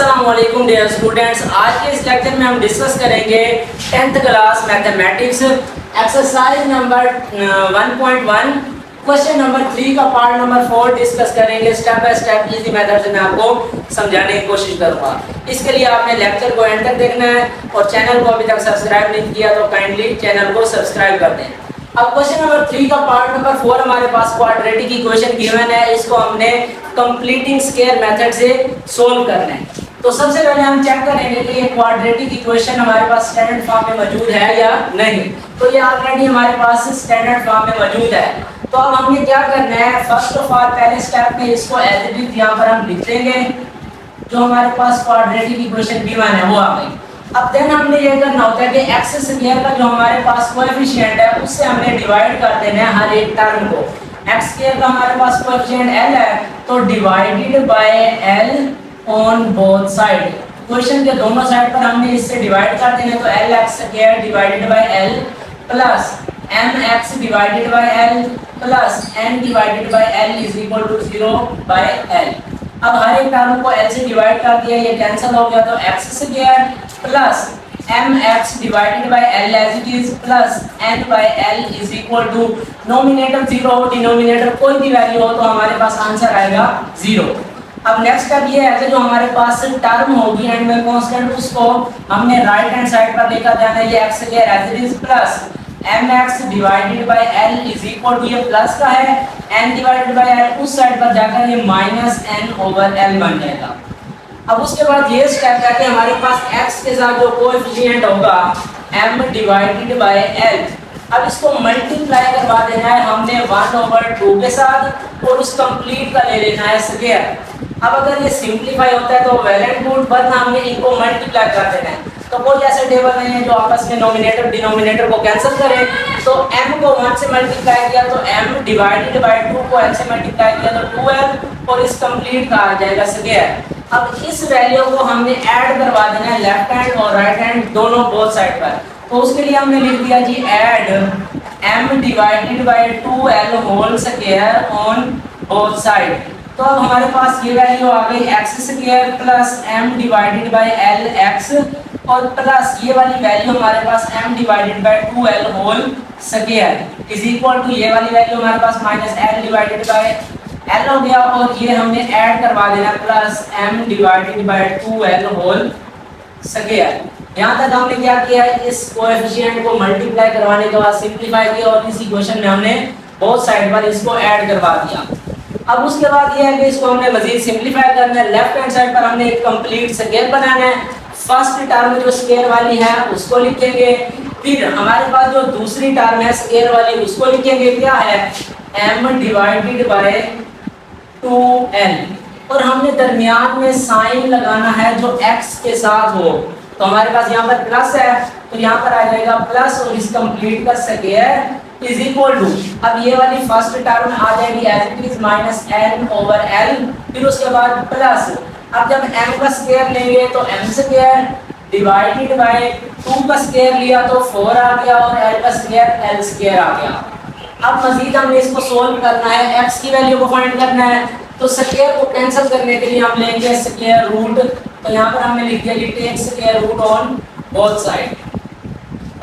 अस्सलाम वालेकुम dear students. आज के इस लेक्चर में हम डिस्कस करेंगे 10th class mathematics exercise number 1.1 question number 3 का पार्ट नंबर 4 डिस्कस करेंगे। Step by step easy method से मैं आपको समझाने की कोशिश करूंगा। इसके लिए आपने लेक्चर को एंड तक देखना है और चैनल को अभी तक सब्सक्राइब नहीं किया तो काइंडली चैनल को सब्सक्राइब कर दें। अब क्वेश्चन नंबर 3 का पार्ट नंबर 4 हमारे पास क्वाड्रेटिक इक्वेशन गिवन है। इसको हमने कंप्लीटिंग स्क्वायर मेथड से सोल्व करना है। तो सबसे पहले हम चेक करेंगे कि ये क्वाड्रेटिक इक्वेशन हमारे पास स्टैंडर्ड फॉर्म में मौजूद है या नहीं। तो ये ऑलरेडी हमारे पास स्टैंडर्ड फॉर्म में मौजूद है। तो अब हमें क्या करना है, फर्स्ट ऑफ ऑल पहले स्टेप में इसको एज इट इज यहाँ पर हम लिख देंगे। जो हमारे पास क्वाड्रेटिक इक्वेशन गिवन है वो आ गई। अब देन हमने ये करना होता है कि एक्स स्क्वायर का जो हमारे पास कोएफिशिएंट है उससे हमने डिवाइड कर देना है हर एक टर्म को। एक्स स्क्वायर का हमारे पास कोएफिशिएंट l है तो divided by l on both side. Equation के दोनों साइड पर हमने इससे डिवाइड कर देना तो lx square divided by l plus mx divided by l plus n divided by l is equal to 0 by l। अब हर एक टर्म को l से डिवाइड कर दिया, ये कैंसिल हो गया तो x square plus mx divided by l as it is plus n by l is equal to nominator 0 हो, डिनोमिनेटर कोई भी वैल्यू हो तो हमारे पास आंसर आएगा 0। अब नेक्स्ट स्टेप ये है कि जो हमारे पास टर्म होगी एंड में कांस्टेंट उसको हमने राइट हैंड साइड पर लेकर जाना है। ये x square as it is plus mx divided by l is equal to ये प्लस का है n डिवाइडेड बाय l उस साइड पर जाकर ये माइनस n ओवर l बन जाएगा। अब उसके बाद ये स्टेप है कि हमारे पास x के साथ जो कोएफिशिएंट होगा m डिवाइडेड बाय l, अब इसको मल्टीप्लाई करवा देना है हमने 1/2 के साथ और उस कंप्लीट का ले लेना है स्क्वायर। अब अगर ये सिंपलीफाई होता है तो वेल एंड गुड, वरना हमने इनको मल्टीप्लाई कर देना है। तो कोई ऐसा टेबल नहीं है जो आपस में नोमिनेटर डिनोमिनेटर को कैंसिल करे। तो m को 1 से मल्टीप्लाई किया तो m डिवाइडेड बाय 2 को l से मल्टीप्लाई किया तो 2l और इस कंप्लीट का आ जाएगा स्क्वायर। अब इस वैल्यू को हमने ऐड करवा देना है लेफ्ट हैंड और राइट हैंड दोनों बोथ साइड पर। तो उसके लिए हमने लिख दिया जी add m divided by 2l whole square on both side. तो अब हमारे पास ये वैल्यू आ गई x square plus m divided by l x और प्लस ये वाली वैल्यू हमारे पास m divided by 2l whole square is equal to ये वाली वैल्यू हमारे पास minus l divided by l हो गया और ये हमने ऐड करवा देना plus m divided by 2l whole square. यहाँ तक हमने क्या किया है, इस कोएफिशिएंट को मल्टीप्लाई करवाने के बाद सिंपलीफाई किया और इस इक्वेशन में हमने बोथ साइड पर इसको ऐड करवा दिया। अब उसके बाद ये है कि इसको हमने मजीद सिंपलीफाई करना है। लेफ्ट हैंड साइड पर हमने एक कंप्लीट स्क्वायर बनाना है। फर्स्ट टर्म जो स्क्वायर वाली है उसको लिखेंगे, फिर हमारे पास जो दूसरी टर्म है स्क्वायर वाली उसको लिखेंगे क्या है m डिवाइडेड बाय 2l और हमने दरमियान में साइन लगाना है जो x के साथ हो। तो हमारे पास यहाँ पर प्लस है तो यहाँ पर आ जाएगा प्लस और इस कंप्लीट का स्क्वायर इज इक्वल टू, अब ये वाली फर्स्ट टर्म आ जाएगी as it is minus n over l, फिर उसके बाद प्लस। अब जब m का स्क्वायर लेंगे तो m स्क्वायर डिवाइडेड बाय 2 का स्क्वायर लिया तो 4 आ गया और l का स्क्वायर l स्क्वायर आ गया। अब मजीद हमने इसको सोल्व करना है, x की वैल्यू को फाइंड करना है। तो स्क्वायर को कैंसिल करने के लिए हम लेंगे स्क्वायर रूट। तो यहाँ पर हमने लिख दिया कि take square root on both side.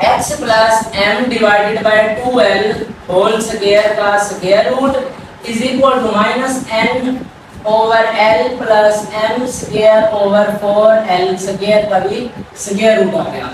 x plus m divided by 2l whole square का square root is equal to minus n over l plus m square over 4l square का भी स्क्वायर रूट आ गया।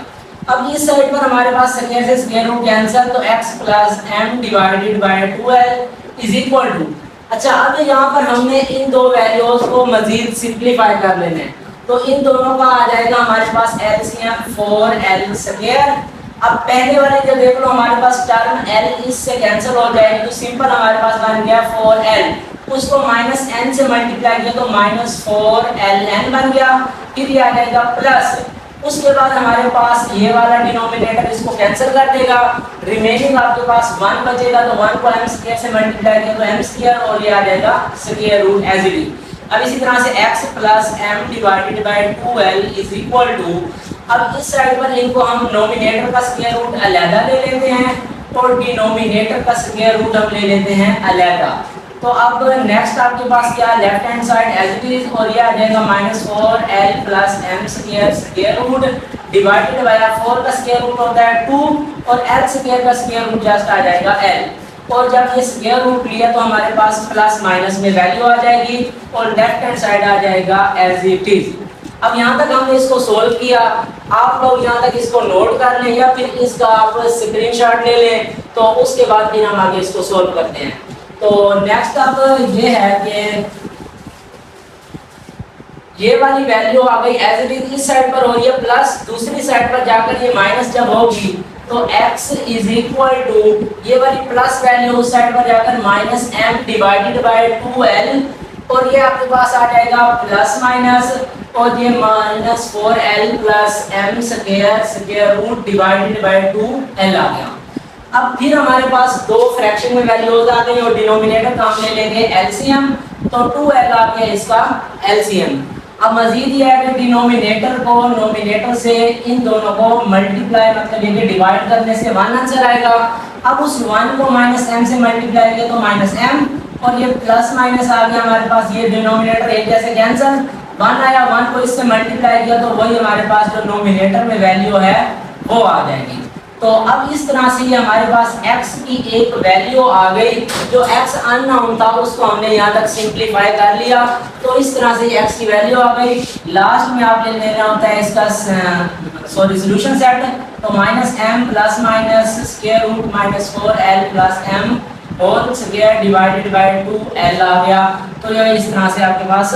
अब इस side पर हमारे पास square से स्क्वायर रूट कैंसिल तो x plus m divided by 2l is equal to, अच्छा अब यहाँ पर हमने इन दो वैल्यूज को मजीद सिंपलीफाई कर लेना है। तो इन दोनों का आ जाएगा हमारे पास एलसीएम 4l स्क्वायर। अब पहले वाले जो देख लो हमारे पास टर्म l इससे कैंसिल हो जाएगी तो सिंपल हमारे पास बन गया 4l, उसको माइनस n से मल्टीप्लाई किया तो माइनस 4ln बन गया। फिर ये आ जाएगा प्लस, उसके बाद हमारे पास ये वाला डिनोमिनेटर इसको कैंसिल कर देगा, रिमेनिंग आपके पास 1 बचेगा तो 1 को m स्क्वायर से मल्टीप्लाई किया तो m स्क्वायर और ये आ जाएगा square root as it is. अब इसी तरह से x plus m divided by 2l is equal to, अब इस साइड पर इनको हम नोमिनेटर का स्क्वायर रूट अलग ले लेते हैं और डिनोमिनेटर का स्क्वायर रूट हम ले लेते हैं अलग। तो अब नेक्स्ट आपके पास क्या left hand side as it is, और ये आ जाएगा -4l plus m square root divided by 4 का स्क्वायर रूट होता है 2 और l स्क्वायर का स्क्वायर रूट जस्ट आ जाएगा l। और जब ये स्क्वायर रूट लिया तो हमारे पास प्लस माइनस में वैल्यू आ जाएगी और लेफ्ट हैंड साइड आ जाएगा एज इट इज। अब यहाँ तक हमने इसको सोल्व किया, आप लोग यहाँ तक इसको नोट कर लें या फिर इसका आप स्क्रीनशॉट ले लें, तो उसके बाद फिर हम आगे इसको सोल्व करते हैं। तो नेक्स्ट अब ये है कि ये वाली वैल्यू आ गई एज इट इज इस साइड पर हो रही है प्लस, दूसरी साइड पर जाकर ये माइनस जब होगी तो x इज इक्वल टू ये वाली प्लस वैल्यू उस साइड पर जाकर -m डिवाइडेड बाय 2l, और ये आपके पास आ जाएगा प्लस माइनस और ये -4l plus m square root divided by 2l आ गया। अब फिर हमारे पास दो फ्रैक्शन में वैल्यूज आ गई और डिनोमिनेटर का हम ले लेंगे एलसीएम, तो 2l आ गया इसका एलसीएम। अब मजीद ये है कि डिनोमिनेटर को नोमिनेटर से इन दोनों को मल्टीप्लाई मतलब ये डिवाइड करने से 1 आंसर आएगा। अब उस 1 को -m से मल्टीप्लाई किया तो -m, और ये प्लस माइनस आ गया हमारे पास, ये डिनोमिनेटर एक जैसे कैंसिल, 1 आया, 1 को इससे मल्टीप्लाई किया तो वही हमारे पास जो नोमिनेटर में वैल्यू है वो आ जाएगी। तो अब इस तरह से ये हमारे पास x की एक वैल्यू आ गई, जो x अननोन था उसको हमने यहाँ तक सिंपलीफाई कर लिया, तो इस तरह से x की वैल्यू आ गई। लास्ट में आप ले लेना होता है इसका सॉल्यूशन सेट, तो -m plus minus square root -4l plus m whole square divided by 2l आ गया। तो ये इस तरह से आपके पास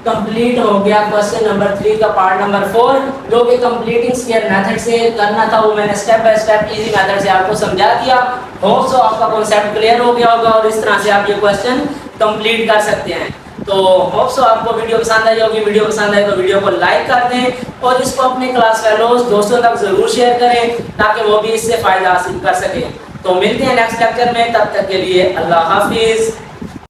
कंप्लीट हो गया क्वेश्चन नंबर 3 का पार्ट नंबर 4, जो कि कंप्लीटिंग स्क्वायर मेथड से करना था वो मैंने step by step easy method से आपको समझा दिया। होप सो आपका कॉन्सेप्ट क्लियर हो गया होगा और इस तरह से आप ये क्वेश्चन कंप्लीट कर सकते हैं। तो होप सो आपको वीडियो पसंद आई होगी। वीडियो पसंद आए तो वीडियो को लाइक कर दें और इसको अपने क्लास फेलोज दोस्तों तक जरूर शेयर करें ताकि वो भी इससे फ़ायदा हासिल कर सकें। तो मिलते हैं नेक्स्ट लेक्चर में, तब तक के लिए अल्लाह हाफिज़।